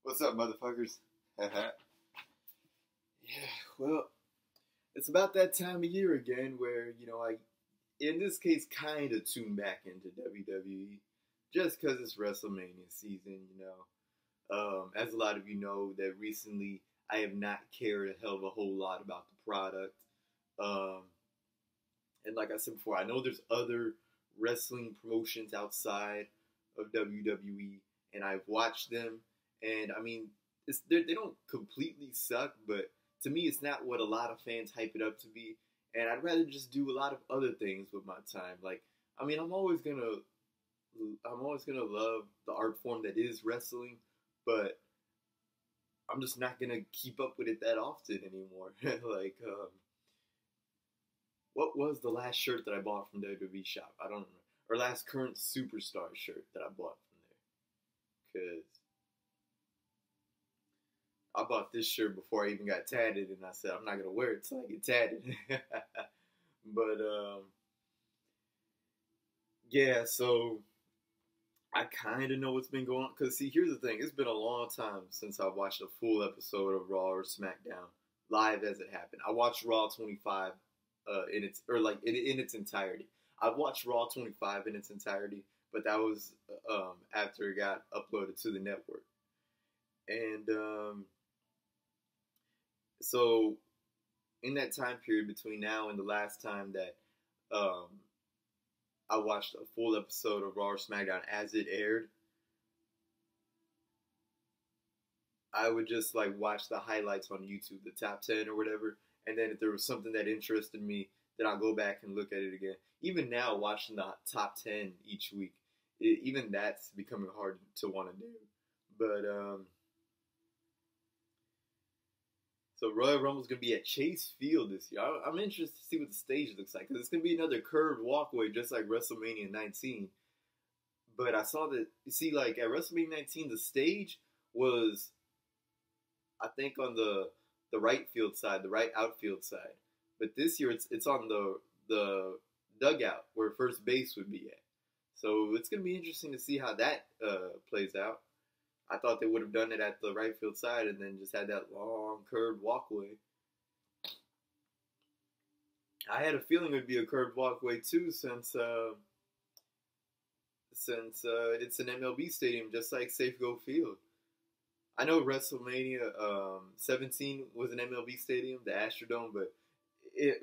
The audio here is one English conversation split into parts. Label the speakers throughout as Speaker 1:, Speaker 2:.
Speaker 1: What's up, motherfuckers? Yeah, well, it's about that time of year again where, I, in this case, kind of tune back into WWE just because it's WrestleMania season, As a lot of you know, that recently I have not cared a hell of a whole lot about the product. Um, and like I said before, I know there's other wrestling promotions outside of WWE, and I've watched them, and I mean, they don't completely suck, but to me, it's not what a lot of fans hype it up to be. And I'd rather just do a lot of other things with my time. Like, I mean, I'm always gonna love the art form that is wrestling, but I'm just not gonna keep up with it that often anymore. like, what was the last shirt that I bought from WWE shop? I don't remember. Or last current superstar shirt that I bought from there. Because I bought this shirt before I even got tatted, and I said I'm not gonna wear it till I get tatted. but yeah, so I kind of know what's been going on. Cause see, here's the thing: it's been a long time since I watched a full episode of Raw or SmackDown live as it happened. I watched Raw 25 in its entirety. I watched Raw 25 in its entirety, but that was after it got uploaded to the network, and so in that time period between now and the last time that um, I watched a full episode of Raw or SmackDown as it aired, I would just like watch the highlights on YouTube, the top 10 or whatever, and then if there was something that interested me, then I'll go back and look at it again. Even now, watching the top 10 each week, even that's becoming hard to want to do. But so Royal Rumble's gonna be at Chase Field this year. I'm interested to see what the stage looks like because it's gonna be another curved walkway, just like WrestleMania 19. But I saw that like at WrestleMania 19, the stage was, I think, on the right field side, the right outfield side. But this year it's on the dugout where first base would be at. So it's gonna be interesting to see how that plays out. I thought they would have done it at the right field side and then just had that long curved walkway. I had a feeling it would be a curved walkway too, since it's an MLB stadium, just like Safeco Field. I know WrestleMania 17 was an MLB stadium, the Astrodome,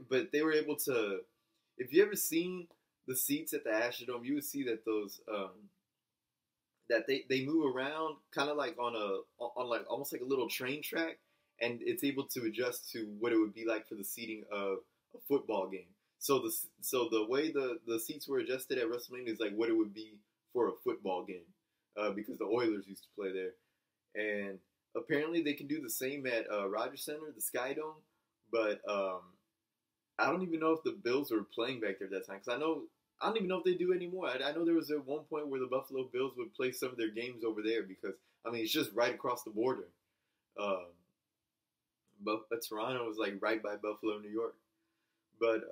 Speaker 1: but they were able to. If you ever seen the seats at the Astrodome, you would see that those that they move around kind of like on like almost like a little train track, and it's able to adjust to what it would be like for the seating of a football game. So the way the seats were adjusted at WrestleMania is like what it would be for a football game, because the Oilers used to play there, and apparently they can do the same at Rogers Center, the Sky Dome, but I don't even know if the Bills were playing back there at that time because I don't even know if they do anymore. I know there was at one point where the Buffalo Bills would play some of their games over there because, I mean, it's just right across the border. But Toronto was like right by Buffalo, New York. But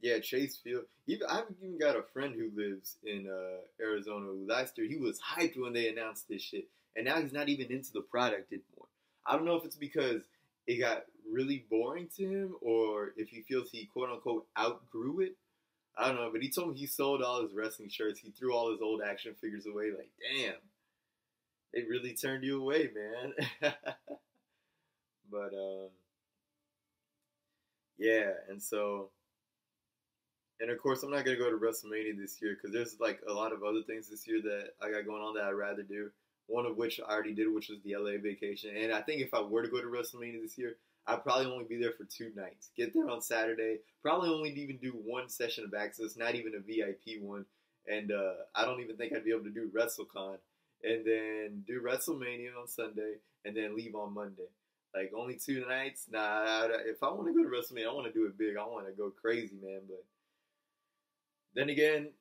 Speaker 1: yeah, Chase Field. I've even got a friend who lives in Arizona. Last year, he was hyped when they announced this shit, and now he's not even into the product anymore. I don't know if it's because it got really boring to him, or if he feels he quote unquote outgrew it. I don't know, but he told me he sold all his wrestling shirts. He threw all his old action figures away. Like, damn, they really turned you away, man. But yeah, and of course, I'm not gonna go to WrestleMania this year because there's like a lot of other things this year that I got going on that I'd rather do. One of which I already did, which was the LA vacation. And I think if I were to go to WrestleMania this year, I'd probably only be there for 2 nights. Get there on Saturday. Probably only even do 1 session of access, not even a VIP one. And I don't even think I'd be able to do WrestleCon. And then do WrestleMania on Sunday, and then leave on Monday. Like, only 2 nights? Nah, if I want to go to WrestleMania, I want to do it big. I want to go crazy, man. But then again,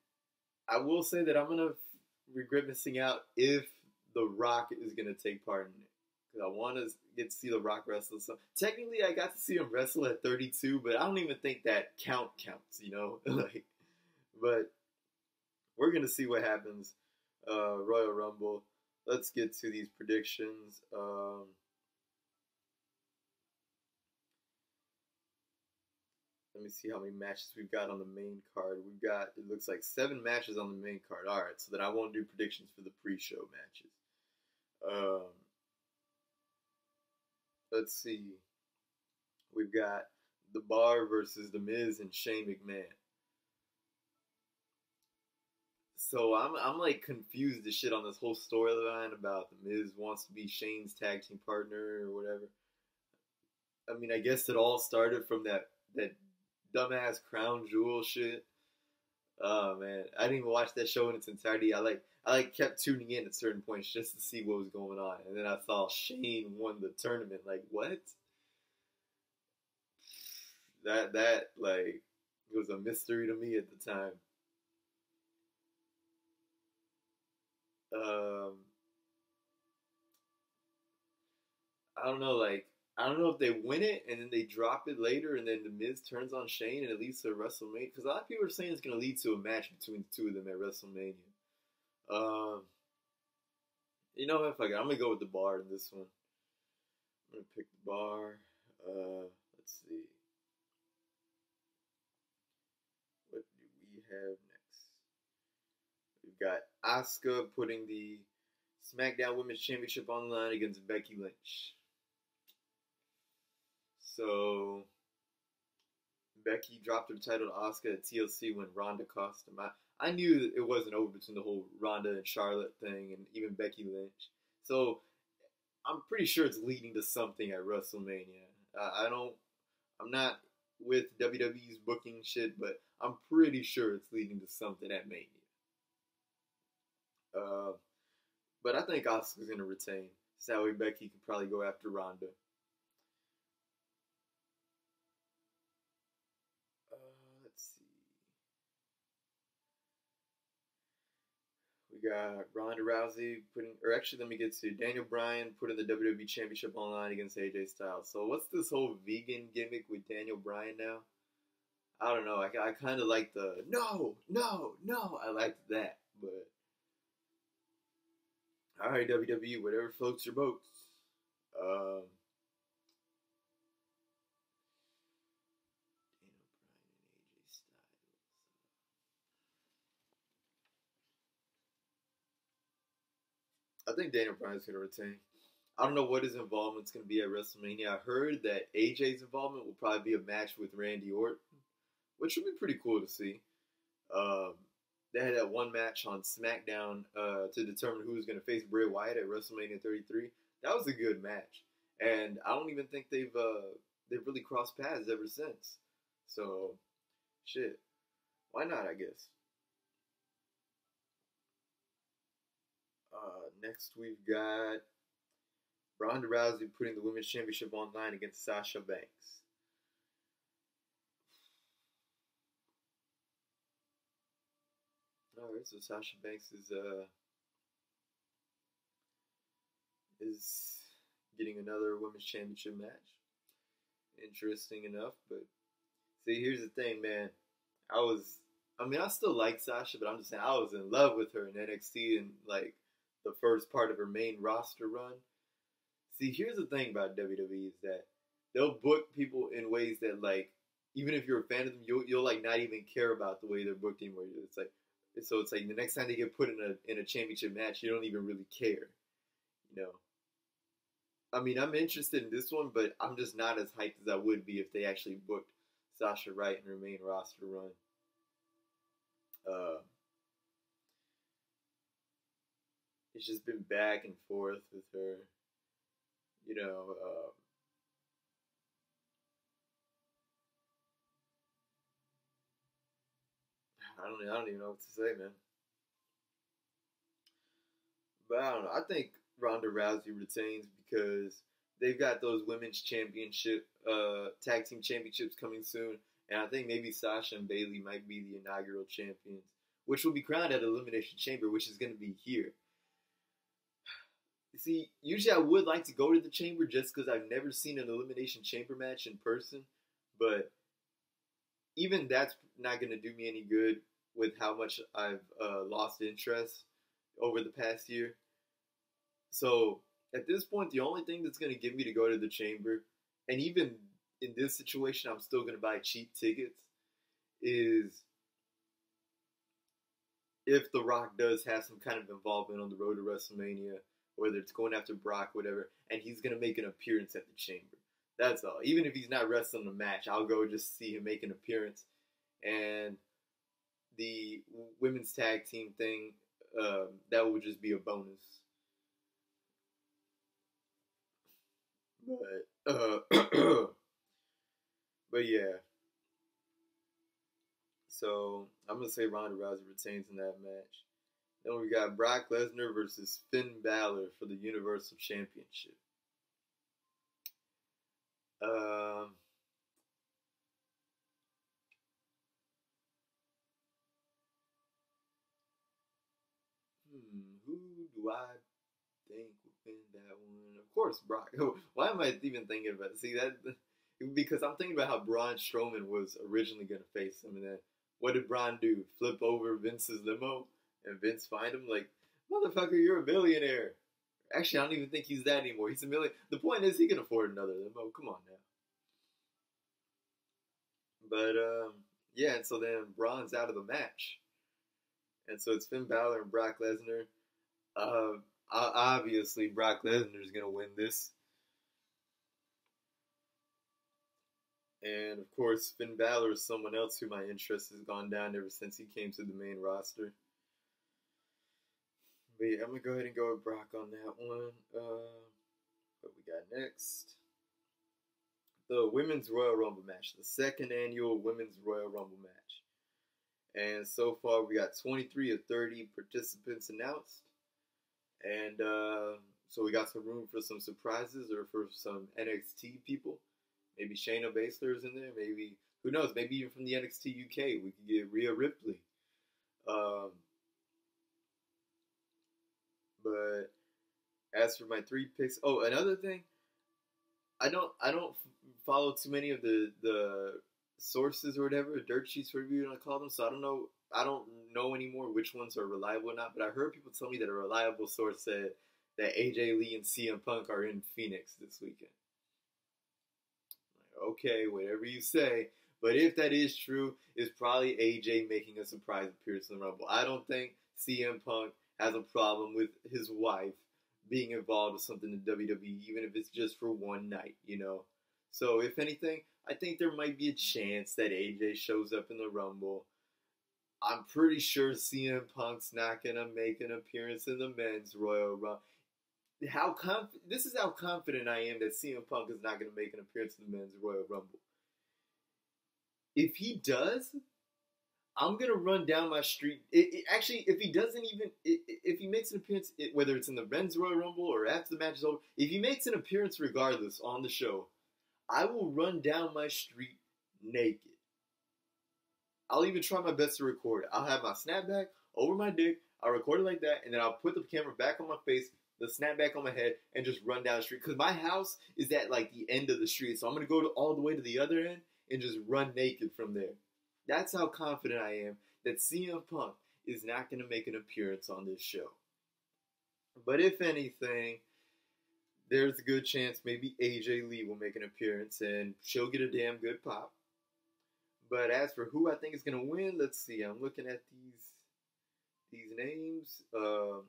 Speaker 1: I will say that I'm going to regret missing out if The Rock is going to take part in it. Because I want to get to see The Rock wrestle. So technically, I got to see him wrestle at 32, but I don't even think that counts, like, but we're going to see what happens. Royal Rumble. let's get to these predictions. Let me see how many matches we've got on the main card. We've got, it looks like 7 matches on the main card. All right, so then I won't do predictions for the pre-show matches. Um, let's see. We've got The Bar versus The Miz and Shane McMahon. So I'm like confused as shit on this whole storyline about The Miz wants to be Shane's tag team partner or whatever. I mean, I guess it all started from that dumbass crown jewel shit. Oh man, I didn't even watch that show in its entirety. I kept tuning in at certain points just to see what was going on, and then I saw Shane won the tournament. Like what? That like it was a mystery to me at the time. Um, I don't know, like I don't know if they win it and then they drop it later, and then the Miz turns on Shane and it leads to a WrestleMania. Because a lot of people are saying it's going to lead to a match between the two of them at WrestleMania. Um, you know what? Fuck it, I'm gonna go with The Bar in this one. I'm gonna pick The Bar. Let's see. What do we have next? We've got Asuka putting the SmackDown Women's Championship on the line against Becky Lynch. So Becky dropped her title to Asuka at TLC when Ronda cost him. I knew it wasn't over between the whole Ronda and Charlotte thing and even Becky Lynch. So I'm pretty sure it's leading to something at WrestleMania. I'm not with WWE's booking shit, but I'm pretty sure it's leading to something at Mania. Uh, but I think Asuka's going to retain. So that way Becky can probably go after Ronda. Let's see. We got Ronda Rousey putting, or actually, let me get to Daniel Bryan putting the WWE Championship on the line against AJ Styles. So, what's this whole vegan gimmick with Daniel Bryan now? I don't know. I kind of like the no, no, no. I liked that, but all right, WWE, whatever floats your boats. Um, I think Daniel Bryan's going to retain. I don't know what his involvement's going to be at WrestleMania. I heard that AJ's involvement will probably be a match with Randy Orton, which would be pretty cool to see. Um, they had that one match on SmackDown to determine who was going to face Bray Wyatt at WrestleMania 33. That was a good match, and I don't even think they've really crossed paths ever since. So, shit, why not? I guess. Next, we've got Ronda Rousey putting the Women's Championship on line against Sasha Banks. All right, so Sasha Banks is getting another Women's Championship match. Interesting enough, but see, here's the thing, man. I mean, I still like Sasha, but I'm just saying I was in love with her in NXT and like the first part of her main roster run. See, here's the thing about WWE is that they'll book people in ways that like even if you're a fan of them, you'll like not even care about the way they're booked anymore. It's like the next time they get put in a championship match, you don't even really care. You know. I mean, I'm interested in this one, but I'm just not as hyped as I would be if they actually booked Sasha right in her main roster run. Uh, it's just been back and forth with her. You know, I don't even know what to say, man. But I don't know. I think Ronda Rousey retains because they've got those women's championship, tag team championships coming soon, and I think maybe Sasha and Bayley might be the inaugural champions, which will be crowned at Elimination Chamber, which is going to be here. See, usually I would like to go to the chamber just because I've never seen an Elimination Chamber match in person, but even that's not going to do me any good with how much I've lost interest over the past year. So at this point, the only thing that's going to get me to go to the chamber, and even in this situation, I'm still going to buy cheap tickets, is if The Rock does have some kind of involvement on the road to WrestleMania, whether it's going after Brock, whatever, and he's going to make an appearance at the chamber. That's all. Even if he's not wrestling the match, I'll go just see him make an appearance. And the women's tag team thing, that would just be a bonus. But yeah. So I'm gonna say Ronda Rousey retains in that match. Then we got Brock Lesnar versus Finn Balor for the Universal Championship. Um, who do I think would win that one? Of course, Brock. Why am I even thinking about it? See that because I'm thinking about how Braun Strowman was originally going to face him, and then what did Braun do? Flip over Vince's limo, and Vince find him like, motherfucker, you're a billionaire. Actually, I don't even think he's that anymore. He's a million. The point is, he can afford another limo. Come on now. But yeah, and so then Braun's out of the match, and so it's Finn Balor and Brock Lesnar. Obviously, Brock Lesnar is gonna win this, and of course, Finn Balor is someone else who my interest has gone down ever since he came to the main roster. But yeah, I'm gonna go ahead and go with Brock on that one. What we got next? The Women's Royal Rumble match, the second annual Women's Royal Rumble match. And so far, we got 23 of 30 participants announced. And so we got some room for some surprises or for some NXT people. Maybe Shayna Baszler is in there. Maybe, who knows, maybe even from the NXT UK, we could get Rhea Ripley. But as for my 3 picks, oh, another thing, I don't follow too many of the sources or whatever, dirt sheets, whatever you want to call them. So I don't know anymore which ones are reliable or not. But I heard people tell me that a reliable source said that AJ Lee and CM Punk are in Phoenix this weekend. Like, okay, whatever you say. But if that is true, it's probably AJ making a surprise appearance in the Rumble. I don't think CM Punk has a problem with his wife being involved with something in WWE, even if it's just for one night, you know. So if anything, I think there might be a chance that AJ shows up in the Rumble. I'm pretty sure CM Punk's not gonna make an appearance in the Men's Royal Rumble. This is how confident I am that CM Punk is not gonna make an appearance in the Men's Royal Rumble. If he does, I'm gonna run down my street. Actually, if he doesn't even, if he makes an appearance, whether it's in the Men's Royal Rumble or after the match is over, if he makes an appearance regardless on the show, I will run down my street naked. I'll even try my best to record it. I'll have my snapback over my dick. I'll record it like that, and then I'll put the camera back on my face, the snapback on my head, and just run down the street. Because my house is at like the end of the street, so I'm gonna go all the way to the other end and just run naked from there. That's how confident I am that CM Punk is not going to make an appearance on this show. But if anything, there's a good chance maybe AJ Lee will make an appearance and she'll get a damn good pop. But as for who I think is going to win, let's see. I'm looking at these names. I'm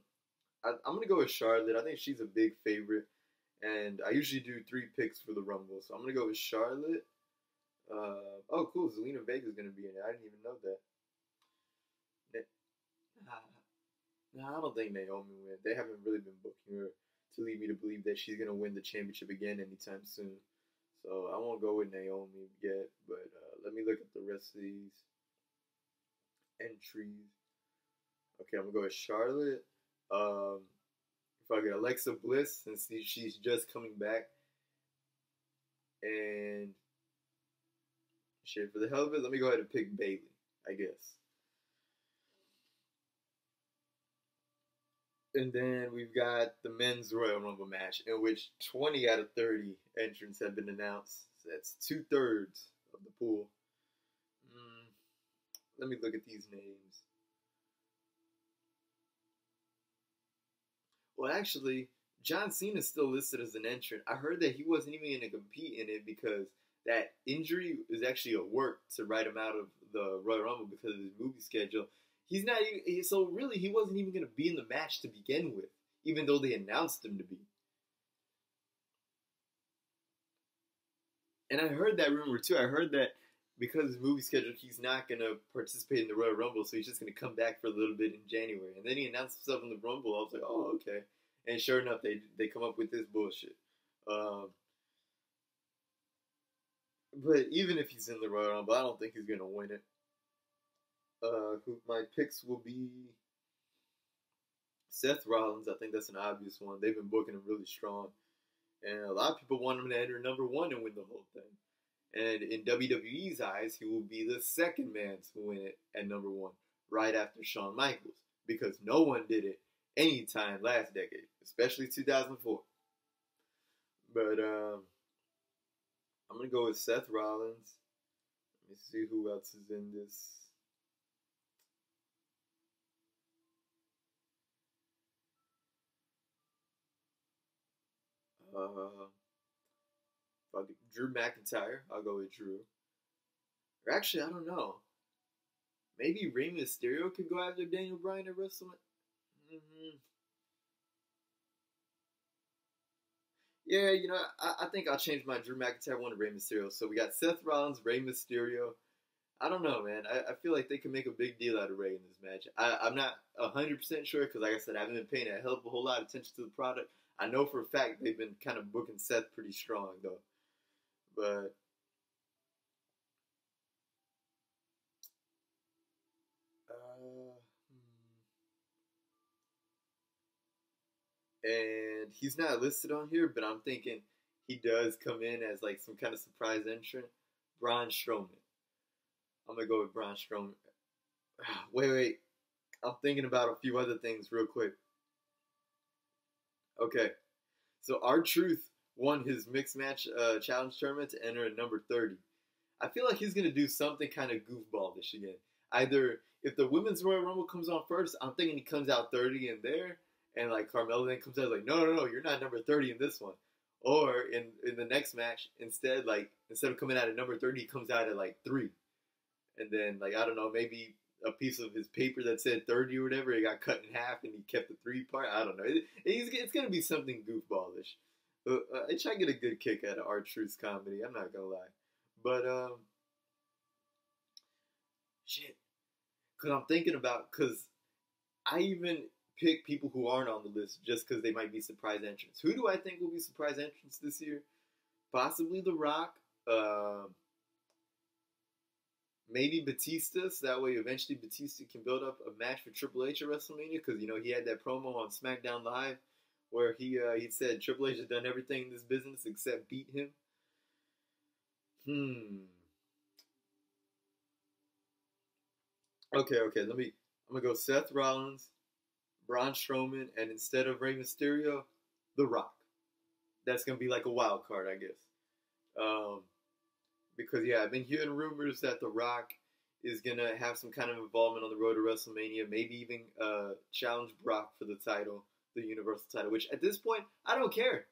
Speaker 1: going to go with Charlotte. I think she's a big favorite. And I usually do 3 picks for the Rumble. So I'm going to go with Charlotte. Oh, cool. Zelina Vega's going to be in it. I didn't even know that. I don't think Naomi will win. They haven't really been booking her to lead me to believe that she's going to win the championship again anytime soon. So I won't go with Naomi yet. But let me look at the rest of these entries. Okay, I'm going to go with Charlotte. If I get Alexa Bliss, since she's just coming back. And shit, for the hell of it, let me go ahead and pick Bayley, I guess. And then we've got the Men's Royal Rumble match, in which 20 out of 30 entrants have been announced. So that's 2/3 of the pool. Let me look at these names. Well, actually, John Cena's still listed as an entrant. I heard that he wasn't even going to compete in it because that injury is actually a work to write him out of the Royal Rumble because of his movie schedule. He's not even, so really he wasn't even going to be in the match to begin with, even though they announced him to be. And I heard that rumor too. I heard that because of his movie schedule, he's not going to participate in the Royal Rumble, so he's just going to come back for a little bit in January. And then he announced himself in the Rumble. I was like, oh, okay. And sure enough, they come up with this bullshit. But even if he's in the Royal Rumble, I don't think he's going to win it. My picks will be Seth Rollins. I think that's an obvious one. They've been booking him really strong. And a lot of people want him to enter number one and win the whole thing. And in WWE's eyes, he will be the second man to win it at number one, right after Shawn Michaels. Because no one did it any time last decade, especially 2004. But I'm going to go with Seth Rollins. Let me see who else is in this. Drew McIntyre. I'll go with Drew. Or actually, I don't know. Maybe Rey Mysterio could go after Daniel Bryan at WrestleMania. Yeah, you know, I think I'll change my Drew McIntyre one to Rey Mysterio. So we got Seth Rollins, Rey Mysterio. I don't know, man. I feel like they can make a big deal out of Rey in this match. I'm not 100% sure because, like I said, I haven't been paying a hell of a whole lot of attention to the product. I know for a fact they've been kind of booking Seth pretty strong, though. But and he's not listed on here, but I'm thinking he does come in as like some kind of surprise entrant. Braun Strowman. I'm gonna go with Braun Strowman. Wait. I'm thinking about a few other things real quick. Okay, so R-Truth won his mixed match challenge tournament to enter at number 30. I feel like he's gonna do something kind of goofballish again. Either if the women's Royal Rumble comes on first, I'm thinking he comes out 30 in there, and like Carmella then comes out like, no, you're not number 30 in this one. Or in the next match, instead of coming out at number 30, he comes out at like 3. And then like I don't know, maybe a piece of his paper that said 30 or whatever, it got cut in half and he kept the 3 part. I don't know. It's gonna be something goofballish. I try to get a good kick out of R-Truth's comedy. I'm not gonna lie, but shit. Because I'm thinking about because I even pick people who aren't on the list just because they might be surprise entrants. Who do I think will be surprise entrants this year? Possibly The Rock. Maybe Batista, so that way eventually Batista can build up a match for Triple H at WrestleMania, because, you know, he had that promo on SmackDown Live where he said Triple H has done everything in this business except beat him. Okay, I'm gonna go Seth Rollins, Braun Strowman, and instead of Rey Mysterio, The Rock. That's gonna be like a wild card, I guess. Because yeah, I've been hearing rumors that The Rock is gonna have some kind of involvement on the road to WrestleMania, maybe even challenge Brock for the title, the Universal title. Which at this point, I don't care.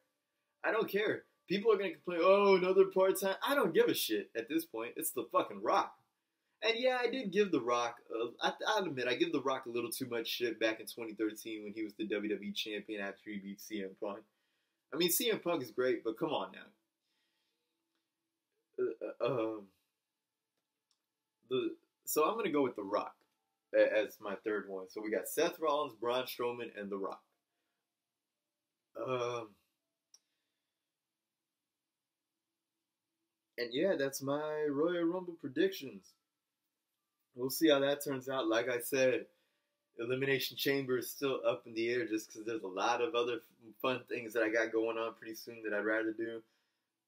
Speaker 1: People are gonna complain, oh, another part-time. I don't give a shit at this point. It's the fucking Rock. And yeah, I did give The Rock, I'll admit, I give The Rock a little too much shit back in 2013 when he was the WWE champion after he beat CM Punk. I mean, CM Punk is great, but come on now. So I'm gonna go with The Rock as my third one. So we got Seth Rollins, Braun Strowman, and The Rock. And yeah, that's my Royal Rumble predictions. We'll see how that turns out. Like I said, Elimination Chamber is still up in the air just because there's a lot of other fun things that I got going on pretty soon that I'd rather do.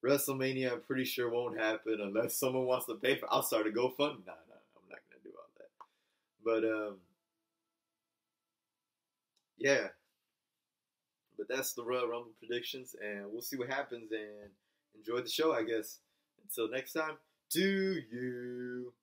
Speaker 1: WrestleMania, I'm pretty sure won't happen unless someone wants to pay for it. I'll start a GoFundMe. No, I'm not going to do all that. But, yeah. But that's the Royal Rumble predictions, and we'll see what happens, and enjoy the show, I guess. Until next time, do you...